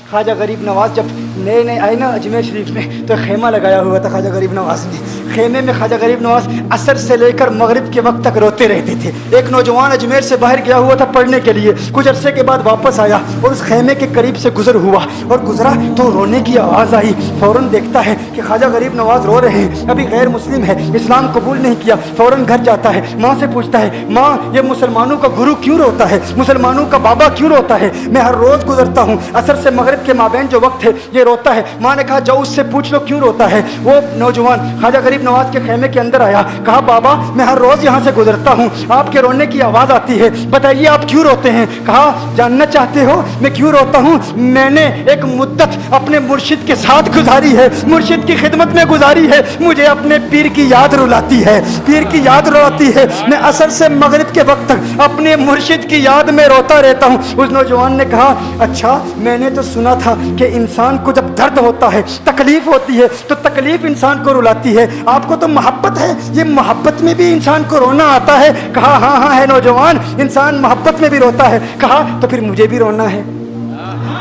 ख्वाजा गरीब नवाज जब नए नए आए ना अजमेर शरीफ में, तो खेमा लगाया हुआ था ख्वाजा गरीब नवाज ने। खेमे में ख्वाजा गरीब नवाज असर से लेकर मगरिब के वक्त तक रोते रहते थे। एक नौजवान अजमेर से बाहर गया हुआ था पढ़ने के लिए, कुछ अरसे के बाद वापस आया और उस खेमे के करीब से गुजर हुआ और गुजरा तो रोने की आवाज़ आई। फ़ौरन देखता है कि ख्वाजा गरीब नवाज रो रहे हैं, अभी गैर मुस्लिम है, इस्लाम कबूल नहीं किया। फ़ौरन घर जाता है, माँ से पूछता है, माँ ये मुसलमानों का गुरु क्यों रोता है, मुसलमानों का बाबा क्यों रोता है? मैं हर रोज़ गुजरता हूँ, असर से मगरिब के माबैन जो वक्त है ये रोता है। माँ ने कहा जाओ उससे पूछ लो क्यों रोता है। वो नौजवान ख्वाजा गरीब नवाज के खेमे के अंदर आया, कहा बाबा मैं हर रोज़ यहाँ से गुजरता हूँ, आपके रोने की आवाज़ आती है, बताइए आप क्यों रोते हैं? कहा जानना चाहते हो मैं क्यों रोता हूँ? मैंने एक मुद्दत अपने मुर्शिद के साथ गुजारी है, मुर्शिद की खिदमत में गुजारी है, मुझे अपने पीर की याद रुलाती है, पीर की याद रुलाती है। मैं असर से मगरिब के वक्त तक अपने मुर्शिद की याद में रोता रहता हूँ। उस नौजवान ने कहा अच्छा मैंने तो सुना था कि इंसान को जब दर्द होता है, तकलीफ होती है, तो तकलीफ इंसान को रुलाती है, आपको तो मोहब्बत है, ये मोहब्बत में भी इंसान को रोना आता है? कहा हाँ हाँ है नौजवान, इंसान मोहब्बत में भी रोता है। कहा तो फिर मुझे भी रोना है,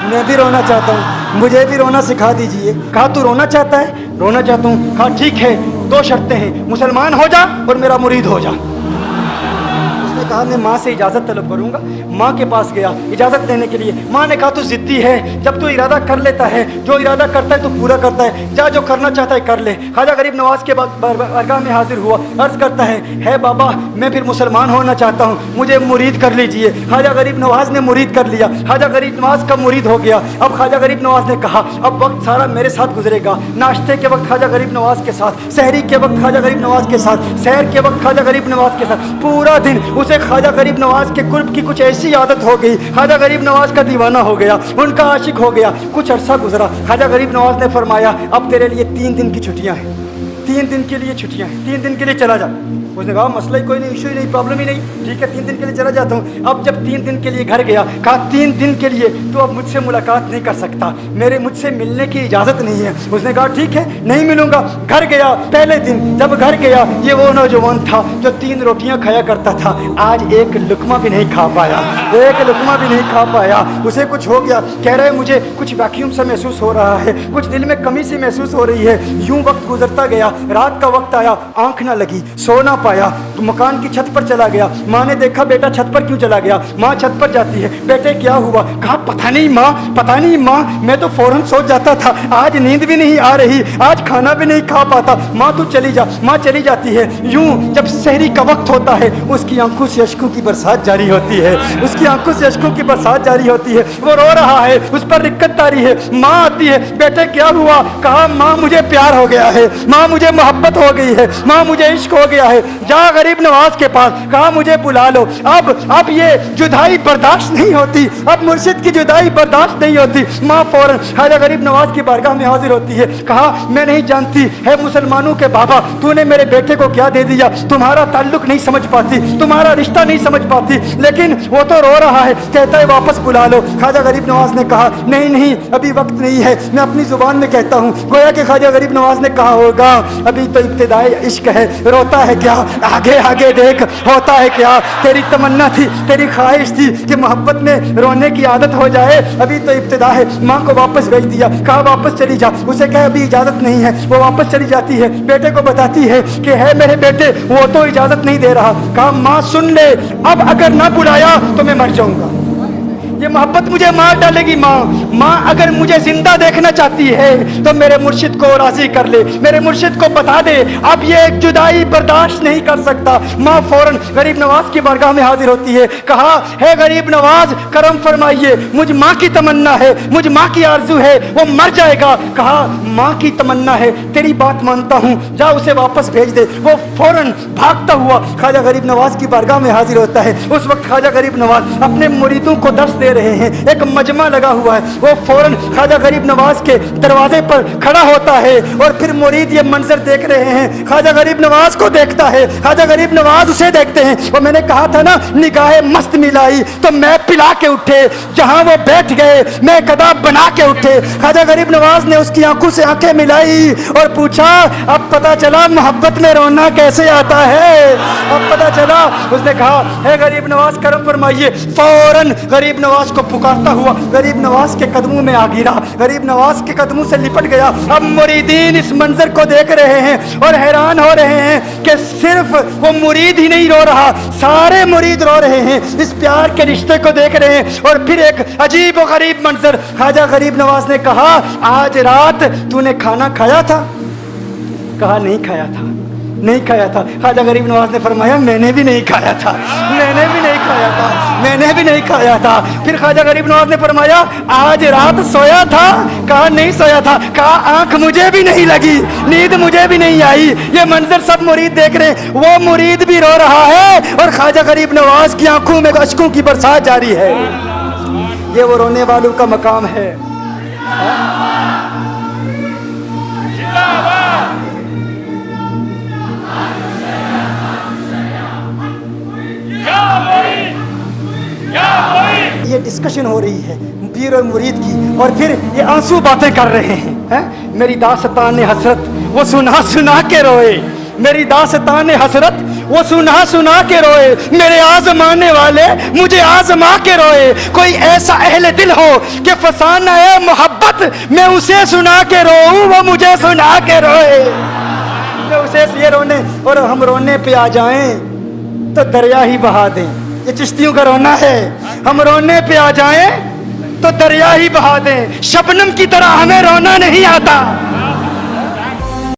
मैं भी रोना चाहता हूँ, मुझे भी रोना सिखा दीजिए। कहा तू रोना चाहता है? रोना चाहता हूँ। कहा ठीक है, दो शर्तें हैं, मुसलमान हो जा और मेरा मुरीद हो जा। कहा मैं माँ से इजाज़त तलब करूँगा। माँ के पास गया इजाज़त लेने के लिए। माँ ने कहा तू ज़िद्दी है, जब तू इरादा कर लेता है, जो इरादा करता है तो पूरा करता है, जा जो करना चाहता है कर ले। ख्वाजा गरीब नवाज के बारगाह में हाजिर हुआ, अर्ज़ करता है बाबा मैं फिर मुसलमान होना चाहता हूँ, मुझे मुरीद कर लीजिए। ख्वाजा गरीब नवाज ने मुरीद कर लिया, ख्वाजा गरीब नवाज का मुरीद हो गया। अब ख्वाजा गरीब नवाज ने कहा अब वक्त सारा मेरे साथ गुजरेगा, नाश्ते के वक्त ख्वाजा गरीब नवाज के साथ, सहरी के वक्त ख्वाजा गरीब नवाज के साथ, सैर के वक्त ख्वाजा गरीब नवाज के साथ, पूरा दिन उसे ख्वाजा गरीब नवाज के कुर्ब की कुछ ऐसी आदत हो गई, ख्वाजा गरीब नवाज का दीवाना हो गया, उनका आशिक हो गया। कुछ अरसा गुजरा, ख्वाजा गरीब नवाज ने फरमाया अब तेरे लिए 3 दिन की छुट्टियां हैं, 3 दिन के लिए छुट्टियां हैं, 3 दिन के लिए चला जा। उसने कहा मसला ही कोई नहीं, इशू ही नहीं, प्रॉब्लम ही नहीं, ठीक है 3 दिन के लिए चला जाता हूँ। अब जब 3 दिन के लिए घर गया, कहा 3 दिन के लिए तो अब मुझसे मुलाकात नहीं कर सकता, मुझसे मिलने की इजाज़त नहीं है। उसने कहा ठीक है नहीं मिलूंगा। घर गया, पहले दिन जब घर गया, ये वो नौजवान था जो 3 रोटियां खाया करता था, आज एक लुकमा भी नहीं खा पाया, एक लुकमा भी नहीं खा पाया। उसे कुछ हो गया, कह रहे मुझे कुछ वैक्यूम सा महसूस हो रहा है, कुछ दिल में कमी सी महसूस हो रही है। यूं वक्त गुजरता गया, रात का वक्त आया, आंख ना लगी, सो ना पाया, तो मकान की छत पर चला गया। माँ ने देखा बेटा छत पर क्यों चला गया? माँ छत पर जाती है, बेटे क्या हुआ? कहा पता नहीं माँ, पता नहीं माँ, मैं तो फौरन सो जाता था, आज नींद भी नहीं आ रही, आज खाना भी नहीं खा पाता। माँ तू चली जा। माँ चली जाती है। यूं जब सहरी का वक्त होता है, उसकी आंखों से अश्कों की बरसात जारी होती है, उसकी आंखों से अश्कों की बरसात जारी होती है, वो रो रहा है, उस पर दिक्कत तारी है। माँ आती है, बेटे क्या हुआ? कहा माँ मुझे प्यार हो गया है, माँ मुझे मोहब्बत हो गई है, माँ मुझे इश्क हो गया है, जा गरीब नवाज के पास। कहा मुझे बुला लो, अब ये जुदाई बर्दाश्त नहीं होती, अब मुर्शिद की जुदाई बर्दाश्त नहीं होती। माँ फौरन ख्वाजा गरीब नवाज की बारगाह में हाजिर होती है। कहा मैं नहीं जानती है मुसलमानों के बाबा, तूने मेरे बेटे को क्या दे दिया, तुम्हारा ताल्लुक नहीं समझ पाती, तुम्हारा रिश्ता नहीं समझ पाती, लेकिन वो तो रो रहा है, कहता है वापस बुला लो। ख्वाजा गरीब नवाज ने कहा नहीं नहीं अभी वक्त नहीं है, मैं अपनी जुबान में कहता हूँ। गोया कि ख्वाजा गरीब नवाज ने कहा होगा अभी तो इब्तिदाई इश्क है, रोता है क्या, आगे आगे देख होता है क्या। तेरी तमन्ना थी, तेरी ख्वाहिश थी कि मोहब्बत में रोने की आदत हो जाए, अभी तो इब्तिदा है। माँ को वापस भेज दिया, कहा वापस चली जा। उसे कहा अभी इजाज़त नहीं है, वो वापस चली जाती है, बेटे को बताती है कि है मेरे बेटे वो तो इजाज़त नहीं दे रहा। कहा माँ सुन ले, अब अगर ना बुलाया तो मैं मर जाऊंगा, ये मोहब्बत मुझे मार डालेगी। माँ अगर मुझे जिंदा देखना चाहती है तो मेरे मुर्शिद को राजी कर ले, मेरे मुर्शिद को बता दे अब ये जुदाई बर्दाश्त नहीं कर सकता। माँ फौरन गरीब नवाज की बारगाह में हाजिर होती है। कहा है गरीब नवाज करम फरमाइए, मुझ माँ की तमन्ना है, मुझ माँ की आरजू है, वो मर जाएगा। कहा माँ की तमन्ना है, तेरी बात मानता हूँ, जा उसे वापस भेज दे। वो फौरन भागता हुआ ख्वाजा गरीब नवाज की बारगाह में हाजिर होता है। उस वक्त ख्वाजा गरीब नवाज अपने मुरीदों को दर्स दे रहे हैं, एक मजमा लगा हुआ है। वो फौरन ख्वाजा गरीब नवाज के दरवाजे पर खड़ा होता है और फिर मुरीद ये मंजर देख रहे हैं, ख्वाजा गरीब नवाज को देखता है, ख्वाजा गरीब नवाज उसे देखते हैं। वो मैंने कहा था ना निगाहे मस्त मिलाई तो मैं पिला के उठे, जहां वो बैठ गए मैं कदा बना के उठे। ख्वाजा गरीब नवाज ने उसकी आंखों से आंखें मिलाई और पूछा अब पता चला मोहब्बत में रोना कैसे आता है, अब पता चला। उसने कहा है गरीब नवाज करम फरमाइए। फौरन गरीब नवाज नवाज को पुकारता हुआ गरीब नवाज के कदमों में आ गिरा, गरीब नवाज के कदमों से लिपट गया। अब मुरीदीन इस मंजर को देख रहे हैं और हैरान हो रहे हैं कि सिर्फ वो मुरीद ही नहीं रो रहा, सारे मुरीद रो रहे हैं, इस प्यार के रिश्ते को देख रहे हैं। और फिर एक अजीब और गरीब मंजर, ख्वाजा गरीब नवाज ने कहा, आज रात तूने खाना खाया था? कहा नहीं खाया था, नहीं खाया था। ख्वाजा गरीब नवाज ने फरमाया, मैंने भी नहीं खाया था, मैंने भी नहीं खाया था, मैंने भी नहीं खाया था। फिर ख्वाजा गरीब नवाज ने फरमाया, आज रात सोया था? कहा नहीं सोया था। कहा आंख मुझे भी नहीं लगी, नींद मुझे भी नहीं आई। ये मंजर सब मुरीद देख रहे हैं, वो मुरीद भी रो रहा है और ख्वाजा गरीब नवाज की आंखों में अश्कों की बरसात जारी है। ये वो रोने वालों का मकाम है। ये डिस्कशन हो रही है पीर और मुरीद की, और फिर ये आंसू बातें कर रहे हैं। मेरी दास्तान हसरत वो सुना सुना के रोए, मेरी दास्तान हसरत वो सुना सुना के रोए, मेरे आजमाने वाले मुझे आजमा के रोए। कोई ऐसा अहले दिल हो कि फसाना है मोहब्बत, मैं उसे सुना के रोऊं, वो मुझे सुना के रोए। मैं उसे ये रोने और हम रोने पे आ जाएं तो दरिया ही बहा दें। ये चिश्तियों का रोना है, हम रोने पे आ जाएं तो दरिया ही बहा दें। शबनम की तरह हमें रोना नहीं आता।